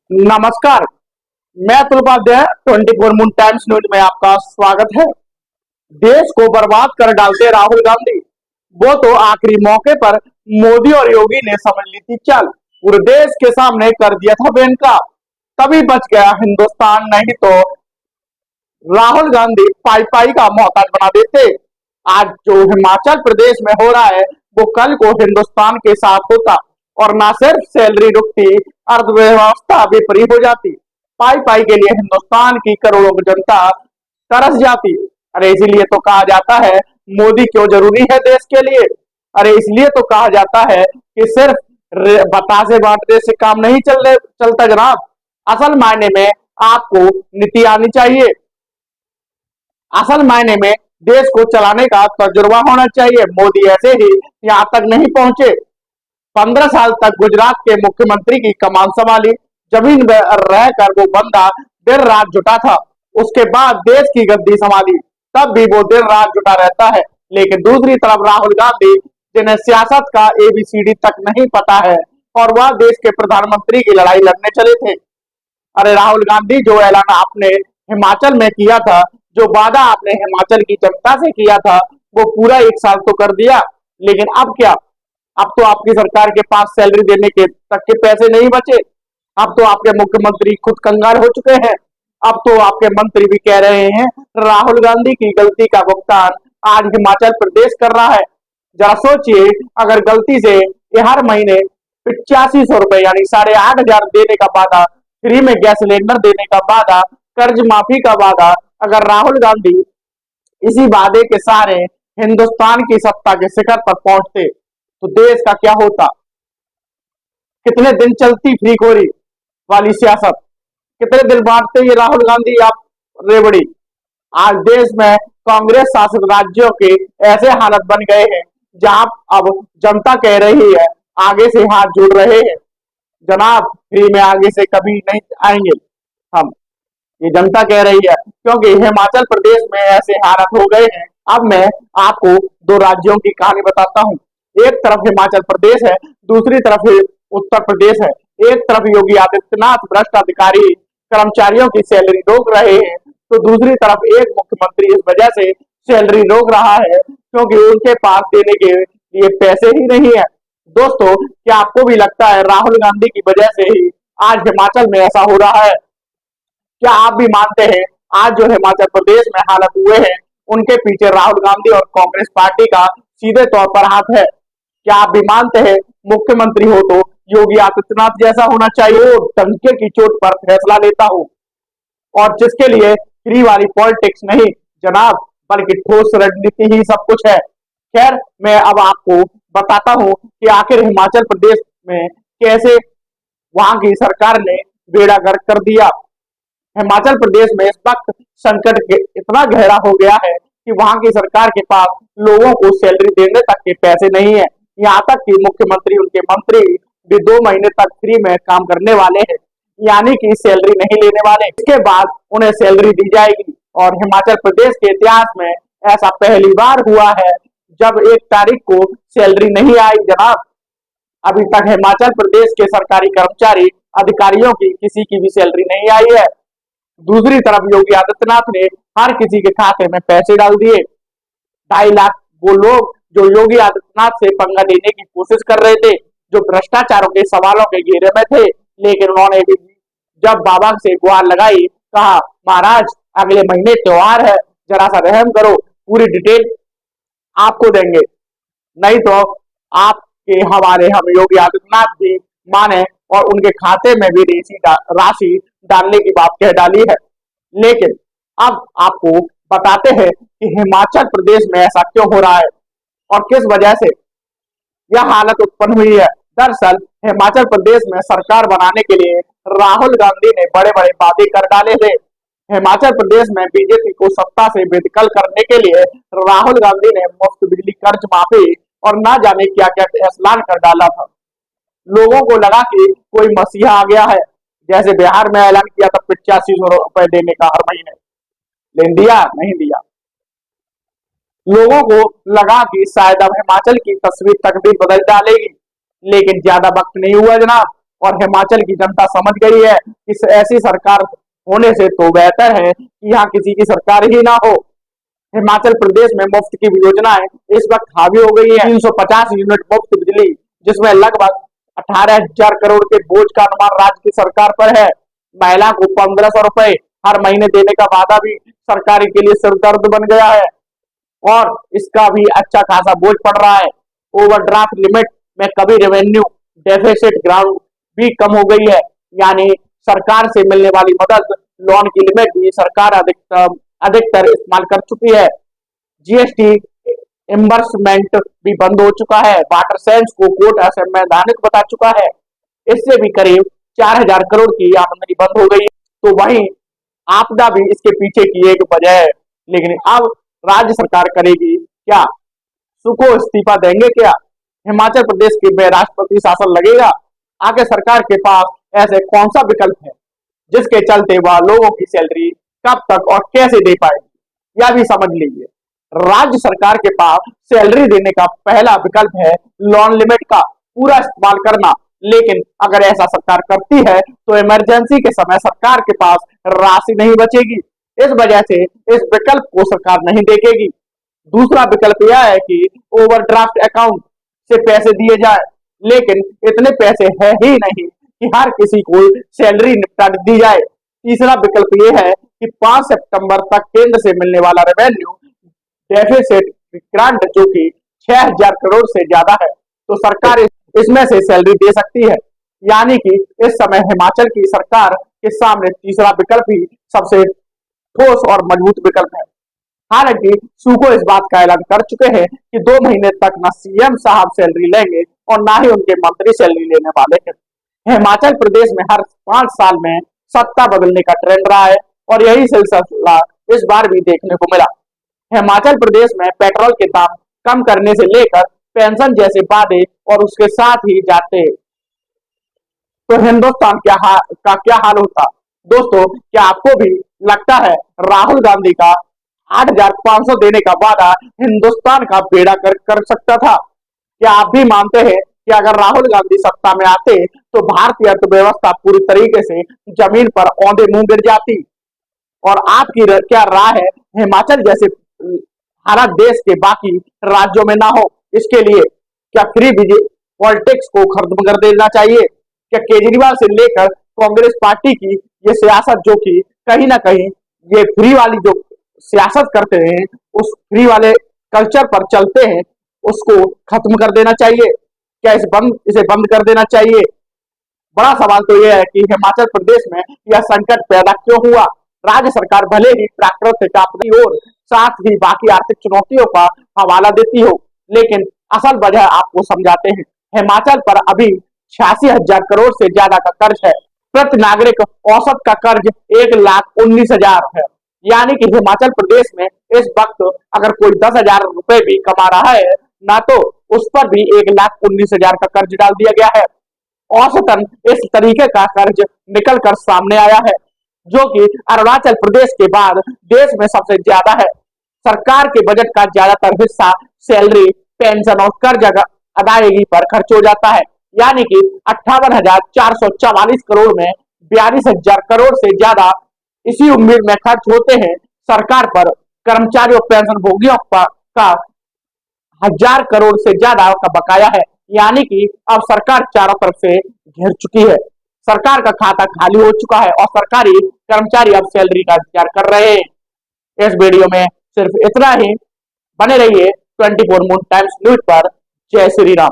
नमस्कार। मैं Atul Upadhyay 24 Moon Times News में आपका स्वागत है। देश को बर्बाद कर डालते राहुल गांधी, वो तो आखिरी मौके पर मोदी और योगी ने समझ ली थी चाल, पूरे देश के सामने कर दिया था बेनकाब। तभी बच गया हिंदुस्तान, नहीं तो राहुल गांधी पाई पाई का मोहताज बना देते। आज जो हिमाचल प्रदेश में हो रहा है वो कल को हिंदुस्तान के साथ होता, और ना सिर्फ सैलरी रुकती, अर्थव्यवस्था विपरीत हो जाती। पाई पाई के लिए हिंदुस्तान की करोड़ों की जनता तरस जाती। अरे इसीलिए तो कहा जाता है मोदी क्यों जरूरी है देश के लिए। अरे इसलिए तो कहा जाता है कि सिर्फ बतासे बांटने से काम नहीं चलता जनाब। असल मायने में आपको नीति आनी चाहिए। असल मायने में देश को चलाने का तजुर्बा होना चाहिए। मोदी ऐसे ही यहाँ तक नहीं पहुंचे। 15 साल तक गुजरात के मुख्यमंत्री की कमान संभाली। जमीन में रहकर वो बंदा दिन रात जुटा था। उसके बाद देश की गद्दी संभाली, तब भी वो दिन रात जुटा रहता है। लेकिन दूसरी तरफ राहुल गांधी, जिन्हें सियासत का एबीसीडी तक नहीं पता है, और वह देश के प्रधानमंत्री की लड़ाई लड़ने चले थे। अरे राहुल गांधी, जो ऐलान आपने हिमाचल में किया था, जो वादा आपने हिमाचल की जनता से किया था, वो पूरा 1 साल तो कर दिया, लेकिन अब क्या? अब तो आपकी सरकार के पास सैलरी देने के तक के पैसे नहीं बचे। अब तो आपके मुख्यमंत्री खुद कंगाल हो चुके हैं। अब तो आपके मंत्री भी कह रहे हैं राहुल गांधी की गलती का भुगतान आज हिमाचल प्रदेश कर रहा है। जरा सोचिए, अगर गलती से ये हर महीने 8500 रुपए यानी 8500 देने का वादा, फ्री में गैस सिलेंडर देने का वादा, कर्ज माफी का वादा, अगर राहुल गांधी इसी वादे के सहारे हिंदुस्तान की सत्ता के शिखर पर पहुंचते तो देश का क्या होता? कितने दिन चलती फ्रीखोरी वाली सियासत, कितने दिन बांटते ये राहुल गांधी आप रेवड़ी। आज देश में कांग्रेस शासित राज्यों के ऐसे हालत बन गए हैं जहां अब जनता कह रही है, आगे से हाथ जोड़ रहे हैं, जनाब फ्री में आगे से कभी नहीं आएंगे हम, ये जनता कह रही है। क्योंकि हिमाचल प्रदेश में ऐसे हालात हो गए हैं। अब मैं आपको दो राज्यों की कहानी बताता हूँ। एक तरफ हिमाचल प्रदेश है, दूसरी तरफ उत्तर प्रदेश है। एक तरफ योगी आदित्यनाथ भ्रष्ट अधिकारी कर्मचारियों की सैलरी रोक रहे हैं, तो दूसरी तरफ एक मुख्यमंत्री इस वजह से सैलरी रोक रहा है क्योंकि उनके पास देने के लिए पैसे ही नहीं है। दोस्तों, क्या आपको भी लगता है राहुल गांधी की वजह से ही आज हिमाचल में ऐसा हो रहा है? क्या आप भी मानते हैं आज जो हिमाचल प्रदेश में हालत हुए हैं उनके पीछे राहुल गांधी और कांग्रेस पार्टी का सीधे तौर पर हाथ है? क्या आप भी मानते हैं मुख्यमंत्री हो तो योगी आदित्यनाथ जैसा होना चाहिए, वो डंके की चोट पर फैसला लेता हो, और जिसके लिए फ्री वाली पॉलिटिक्स नहीं जनाब, बल्कि ठोस रणनीति ही सब कुछ है। खैर, मैं अब आपको बताता हूँ कि आखिर हिमाचल प्रदेश में कैसे वहां की सरकार ने बेड़ा गर्क कर दिया। हिमाचल प्रदेश में इस वक्त संकट इतना गहरा हो गया है कि वहां की सरकार के पास लोगों को सैलरी देने तक के पैसे नहीं है। यहाँ तक कि मुख्यमंत्री, उनके मंत्री भी 2 महीने तक फ्री में काम करने वाले हैं, यानी कि सैलरी नहीं लेने वाले। इसके बाद उन्हें सैलरी दी जाएगी। और हिमाचल प्रदेश के इतिहास में ऐसा पहली बार हुआ है जब 1 तारीख को सैलरी नहीं आई जनाब। अभी तक हिमाचल प्रदेश के सरकारी कर्मचारी, अधिकारियों की किसी की भी सैलरी नहीं आई है। दूसरी तरफ योगी आदित्यनाथ ने हर किसी के खाते में पैसे डाल दिए। 2.5 लाख वो लोग जो योगी आदित्यनाथ से पंगा लेने की कोशिश कर रहे थे, जो भ्रष्टाचारों के सवालों के घेरे में थे, लेकिन उन्होंने भी जब बाबा से गुहार लगाई, कहा महाराज अगले महीने त्योहार है, जरा सा रहम करो, पूरी डिटेल आपको देंगे, नहीं तो आपके हवाले हम योगी आदित्यनाथ भी माने, और उनके खाते में भी राशि डालने की बात कह डाली है। लेकिन अब आपको बताते हैं कि हिमाचल प्रदेश में ऐसा क्यों हो रहा है और किस वजह से यह हालत उत्पन्न हुई है। दरअसल हिमाचल प्रदेश में सरकार बनाने के लिए राहुल गांधी ने बड़े बड़े वादे कर डाले थे। हिमाचल प्रदेश में बीजेपी को सत्ता से बेदखल करने के लिए राहुल गांधी ने मुफ्त बिजली, कर्ज माफी और ना जाने क्या क्या ऐलान कर डाला था। लोगों को लगा कि कोई मसीहा आ गया है, जैसे बिहार में ऐलान किया था 8500 रुपए देने का हर महीने, लेकिन दिया नहीं दिया। लोगों को लगा कि शायद अब हिमाचल की तस्वीर, तकदीर बदल डालेगी, लेकिन ज्यादा वक्त नहीं हुआ जनाब। और हिमाचल की जनता समझ गई है कि ऐसी सरकार होने से तो बेहतर है कि यहाँ किसी की सरकार ही ना हो। हिमाचल प्रदेश में मुफ्त की योजनाएं इस वक्त हावी हो गई है। 350 यूनिट मुफ्त बिजली, जिसमें लगभग 18,000 करोड़ के बोझ का अनुमान राज्य की सरकार पर है। महिला को 1,500 रुपए हर महीने देने का वादा भी सरकार के लिए सिरदर्द बन गया है और इसका भी अच्छा खासा बोझ पड़ रहा है। ओवरड्राफ्ट लिमिट में कभी रेवेन्यू डेफिसिट ग्राउंड भी कम हो गई है, यानी सरकार से मिलने वाली मदद लोन की लिमिट भी सरकार अधिकतर इस्तेमाल कर चुकी है। जीएसटी इम्बर्समेंट भी बंद हो चुका है। वाटर सेंस को कोर्ट असंवैधानिक बता चुका है। इससे भी करीब 4,000 करोड़ की आमदनी बंद हो गई है। तो वहीं आपदा भी इसके पीछे की एक वजह है। लेकिन अब राज्य सरकार करेगी क्या? सुको इस्तीफा देंगे क्या? हिमाचल प्रदेश के में राष्ट्रपति शासन लगेगा? आगे सरकार के पास ऐसे कौन सा विकल्प है जिसके चलते वह लोगों की सैलरी कब तक और कैसे दे पाएगी? यह भी समझ लीजिए। राज्य सरकार के पास सैलरी देने का पहला विकल्प है लोन लिमिट का पूरा इस्तेमाल करना। लेकिन अगर ऐसा सरकार करती है तो इमरजेंसी के समय सरकार के पास राशि नहीं बचेगी। इस वजह से इस विकल्प को सरकार नहीं देखेगी। दूसरा विकल्प यह है कि ओवरड्राफ्ट अकाउंट से पैसे दिए जाए, लेकिन इतने पैसे है ही नहीं कि हर किसी को सैलरी निपटा दी जाए। तीसरा विकल्प यह है कि 5 सितंबर तक केंद्र से मिलने वाला रेवेन्यू डेफिसिट ग्रांट, जो कि 6,000 करोड़ से ज्यादा है, तो सरकार इसमें से सैलरी दे सकती है। यानी कि इस समय हिमाचल की सरकार के सामने तीसरा विकल्प ही सबसे ठोस और मजबूत विकल्प है। हालांकि सूको इस बात का ऐलान कर चुके हैं कि 2 महीने तक न सीएम साहब सैलरी लेंगे और ना ही उनके मंत्री सैलरी लेने वाले हैं। हिमाचल प्रदेश में हर 5 साल में सत्ता बदलने का ट्रेंड रहा है और यही सिलसिला इस बार भी देखने को मिला। हिमाचल प्रदेश में पेट्रोल के दाम कम करने से लेकर पेंशन जैसे वादे और उसके साथ ही जाते तो हिंदुस्तान का क्या हाल होता? दोस्तों, क्या आपको भी लगता है राहुल गांधी का 8,500 देने का वादा हिंदुस्तान का बेड़ा कर सकता था? क्या आप भी मानते हैं कि अगर राहुल गांधी सत्ता में आते तो भारतीय अर्थव्यवस्था पूरी तरीके से जमीन पर औंधे मुंह गिर जाती? और आपकी क्या राय है? हिमाचल जैसे हालात देश के बाकी राज्यों में ना हो, इसके लिए क्या फ्री पॉलिटिक्स को खत्म कर देना चाहिए? क्या केजरीवाल से लेकर कांग्रेस पार्टी की ये सियासत, जो कि कहीं ना कहीं ये फ्री वाली जो सियासत करते हैं, उस फ्री वाले कल्चर पर चलते हैं, उसको खत्म कर देना चाहिए? क्या इसे बंद कर देना चाहिए? बड़ा सवाल तो यह है कि हिमाचल प्रदेश में यह संकट पैदा क्यों हुआ? राज्य सरकार भले ही प्राकृतिक आपदा और साथ ही बाकी आर्थिक चुनौतियों का हवाला देती हो, लेकिन असल वजह आपको समझाते हैं। हिमाचल पर अभी 86,000 करोड़ से ज्यादा का कर्ज है। प्रति नागरिक औसत का कर्ज 1,19,000 है। यानी कि हिमाचल प्रदेश में इस वक्त अगर कोई 10,000 रुपए भी कमा रहा है ना, तो उस पर भी 1,19,000 का कर्ज डाल दिया गया है। औसतन इस तरीके का कर्ज निकल कर सामने आया है, जो कि अरुणाचल प्रदेश के बाद देश में सबसे ज्यादा है। सरकार के बजट का ज्यादातर हिस्सा सैलरी, पेंशन और कर्ज अदायगी पर खर्च हो जाता है। यानी कि 58,444 करोड़ में 42,000 करोड़ से ज्यादा इसी उम्मीद में खर्च होते हैं सरकार पर। कर्मचारियों, पेंशन भोगियों का 1,000 करोड़ से ज्यादा का बकाया है। यानी कि अब सरकार चारों तरफ से घिर चुकी है। सरकार का खाता खाली हो चुका है और सरकारी कर्मचारी अब सैलरी का इंतजार कर रहे हैं। इस वीडियो में सिर्फ इतना ही। बने रहिए 24 मून टाइम्स न्यूज पर। जय श्री राम।